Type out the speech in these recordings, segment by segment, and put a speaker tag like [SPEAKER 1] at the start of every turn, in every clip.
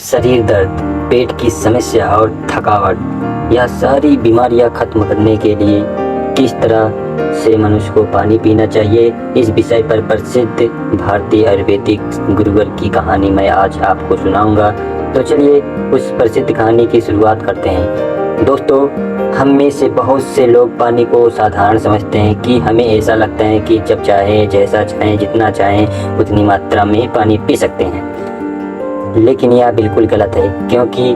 [SPEAKER 1] शरीर दर्द, पेट की समस्या और थकावट, यह सारी बीमारियां खत्म करने के लिए किस तरह से मनुष्य को पानी पीना चाहिए, इस विषय पर प्रसिद्ध भारतीय आयुर्वेदिक गुरुवर की कहानी मैं आज आपको सुनाऊंगा। तो चलिए उस प्रसिद्ध कहानी की शुरुआत करते हैं। दोस्तों, हम में से बहुत से लोग पानी को साधारण समझते हैं कि हमें ऐसा लगता है कि जब चाहें, जैसा चाहें, जितना चाहें उतनी मात्रा में पानी पी सकते हैं। लेकिन यह बिल्कुल गलत है, क्योंकि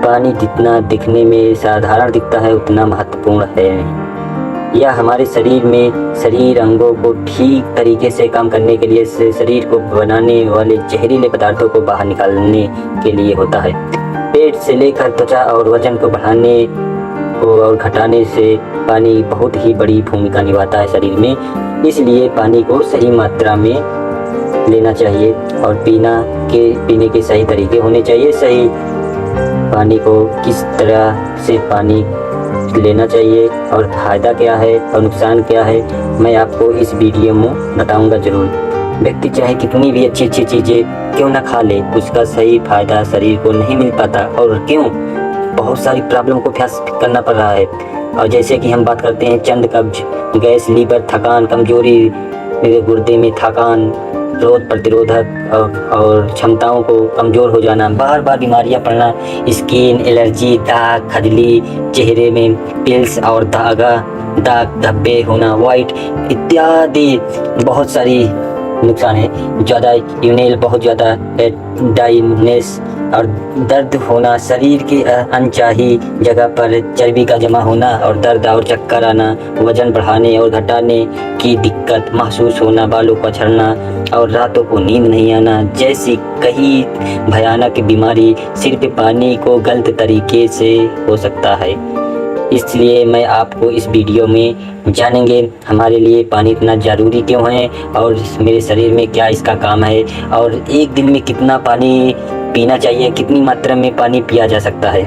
[SPEAKER 1] पानी जितना दिखने में साधारण दिखता है उतना महत्वपूर्ण है। यह हमारे शरीर अंगों को ठीक तरीके से काम करने के लिए, शरीर को बनाने वाले जहरीले पदार्थों को बाहर निकालने के लिए होता है। पेट से लेकर त्वचा और वजन को बढ़ाने और घटाने से पानी बहुत ही बड़ी भूमिका निभाता है शरीर में। इसलिए पानी को सही मात्रा में लेना चाहिए और पीने के सही तरीके होने चाहिए। सही पानी को किस तरह से पानी लेना चाहिए और फ़ायदा क्या है और नुकसान क्या है, मैं आपको इस वीडियो में बताऊंगा ज़रूर। व्यक्ति चाहे कितनी भी अच्छी चीज़ें क्यों ना खा ले, उसका सही फ़ायदा शरीर को नहीं मिल पाता। और क्यों? बहुत सारी प्रॉब्लम को फेस करना पड़ रहा है। और जैसे कि हम बात करते हैं चंद कब्ज, गैस, लीवर, थकान, कमजोरी, गुर्दे में थकान, रोग प्रतिरोधक और क्षमताओं को कमज़ोर हो जाना, बार बार बीमारियां पड़ना, स्किन एलर्जी, दाग, खुजली, चेहरे में पिल्स और दाग धब्बे होना, वाइट इत्यादि बहुत सारी नुकसान है। ज़्यादा यूनेल, बहुत ज़्यादा डाइनेस और दर्द होना, शरीर के अनचाही जगह पर चर्बी का जमा होना और दर्द और चक्कर आना, वजन बढ़ाने और घटाने की दिक्कत महसूस होना, बालों का झड़ना और रातों को नींद नहीं आना जैसी कई भयानक बीमारी सिर्फ पानी को गलत तरीके से हो सकता है। इसलिए मैं आपको इस वीडियो में जानेंगे हमारे लिए पानी इतना ज़रूरी क्यों है और मेरे शरीर में क्या इसका काम है, और एक दिन में कितना पानी पीना चाहिए, कितनी मात्रा में पानी पिया जा सकता है।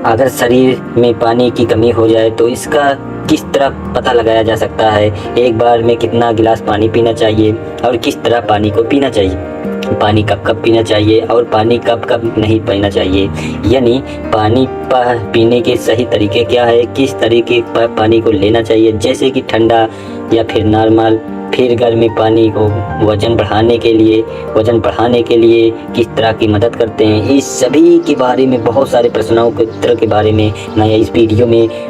[SPEAKER 1] अगर शरीर में पानी की कमी हो जाए तो इसका किस तरह पता लगाया जा सकता है, एक बार में कितना गिलास पानी पीना चाहिए और किस तरह पानी को पीना चाहिए, पानी कब कब पीना चाहिए और पानी कब कब नहीं पीना चाहिए, यानी पानी पीने के सही तरीके क्या है, किस तरीके पर पानी को लेना चाहिए, जैसे कि ठंडा या फिर नॉर्मल, फिर गर्म पानी को वजन बढ़ाने के लिए किस तरह की मदद करते हैं। इस सभी के बारे में, बहुत सारे प्रश्नों के उत्तर के बारे में मैं इस वीडियो में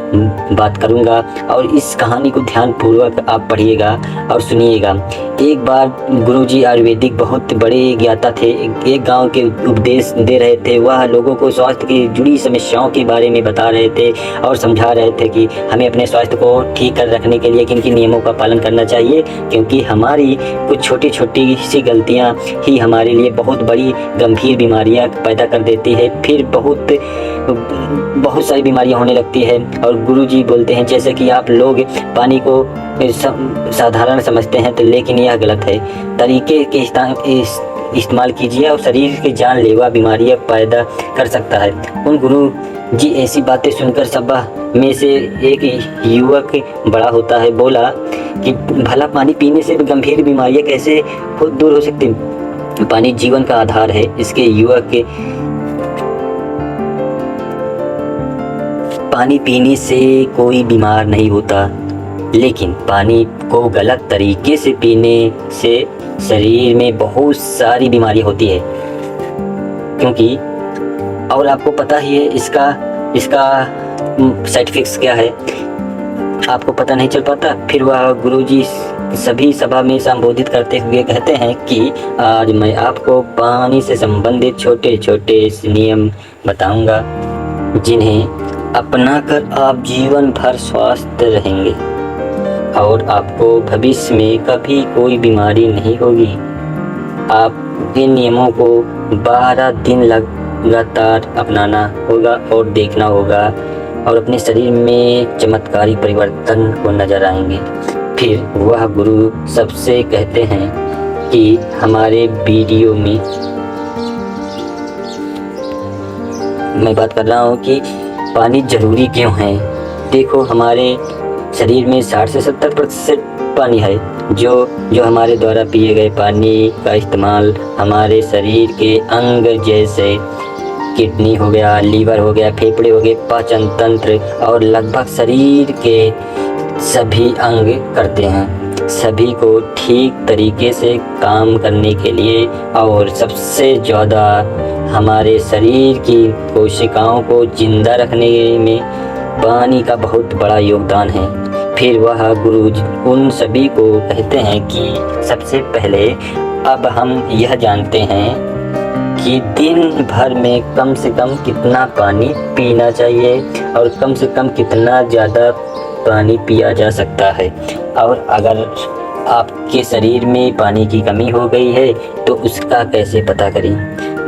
[SPEAKER 1] बात करूंगा। और इस कहानी को ध्यानपूर्वक आप पढ़िएगा और सुनिएगा। एक बार गुरुजी आयुर्वेदिक बहुत बड़े ज्ञाता थे, एक गांव के उपदेश दे रहे थे। वह लोगों को स्वास्थ्य की जुड़ी समस्याओं के बारे में बता रहे थे और समझा रहे थे कि हमें अपने स्वास्थ्य को ठीक कर रखने के लिए किन किन नियमों का पालन करना चाहिए, क्योंकि हमारी कुछ छोटी छोटी सी गलतियां ही हमारे लिए बहुत बड़ी गंभीर बीमारियां पैदा कर देती है, फिर बहुत सारी बीमारियां होने लगती है। और गुरुजी बोलते हैं जैसे कि आप लोग पानी को साधारण समझते हैं, तो लेकिन यह गलत है। तरीके के इस्तेमाल कीजिए और शरीर के जानलेवा बीमारियां पैदा कर सकता है। उन गुरु जी ऐसी बातें सुनकर सभा में से एक युवक बड़ा होता है, बोला कि भला पानी पीने से गंभीर बीमारियां कैसे दूर हो सकती? पानी जीवन का आधार है। इसके युवक के पानी पीने से कोई बीमार नहीं होता, लेकिन पानी को गलत तरीके से पीने से शरीर में बहुत सारी बीमारी होती है। क्योंकि और आपको पता ही है इसका साइड इफेक्ट्स क्या है, आपको पता नहीं चल पाता। फिर वह गुरुजी सभी सभा में संबोधित करते हुए कहते हैं कि आज मैं आपको पानी से संबंधित छोटे छोटे नियम बताऊंगा, जिन्हें अपनाकर आप जीवन भर स्वस्थ रहेंगे और आपको भविष्य में कभी कोई बीमारी नहीं होगी। आप इन नियमों को 12 दिन लगातार अपनाना होगा और देखना होगा और अपने शरीर में चमत्कारी परिवर्तन को नजर आएंगे। फिर वह गुरु सबसे कहते हैं कि हमारे वीडियो में मैं बात कर रहा हूँ कि पानी ज़रूरी क्यों है। देखो, हमारे शरीर में 60 से 70% पानी है, जो हमारे द्वारा पिए गए पानी का इस्तेमाल हमारे शरीर के अंग जैसे किडनी हो गया, लीवर हो गया, फेफड़े हो गए, पाचन तंत्र और लगभग शरीर के सभी अंग करते हैं। सभी को ठीक तरीके से काम करने के लिए और सबसे ज़्यादा हमारे शरीर की कोशिकाओं को जिंदा रखने में पानी का बहुत बड़ा योगदान है। फिर वह गुरु उन सभी को कहते हैं कि सबसे पहले अब हम यह जानते हैं कि दिन भर में कम से कम कितना पानी पीना चाहिए और कम से कम कितना ज़्यादा पानी पिया जा सकता है। और अगर आपके शरीर में पानी की कमी हो गई है तो उसका कैसे पता करें।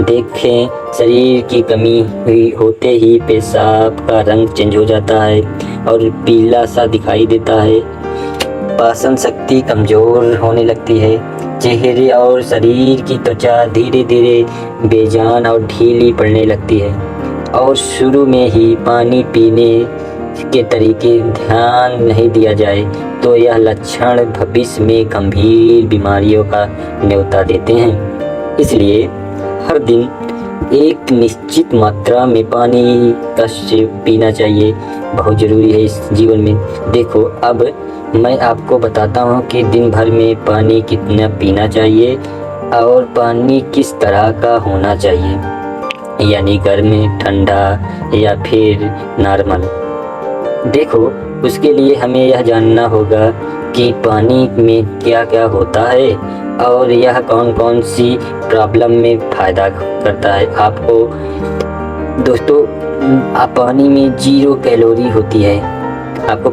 [SPEAKER 1] देखें, शरीर की कमी होते ही पेशाब का रंग चेंज हो जाता है और पीला सा दिखाई देता है। पाचन शक्ति कमज़ोर होने लगती है। चेहरे और शरीर की त्वचा धीरे धीरे बेजान और ढीली पड़ने लगती है। और शुरू में ही पानी पीने के तरीके ध्यान नहीं दिया जाए तो यह लक्षण भविष्य में गंभीर बीमारियों का न्योता देते हैं। इसलिए हर दिन एक निश्चित मात्रा में पानी का सेवन पीना चाहिए, बहुत ज़रूरी है इस जीवन में। देखो, अब मैं आपको बताता हूँ कि दिन भर में पानी कितना पीना चाहिए और पानी किस तरह का होना चाहिए, यानी गर्म, ठंडा या फिर नॉर्मल। देखो, उसके लिए हमें यह जानना होगा कि पानी में क्या क्या होता है और यह कौन कौन सी प्रॉब्लम में फ़ायदा करता है आपको। दोस्तों, पानी में 0 कैलोरी होती है। आपको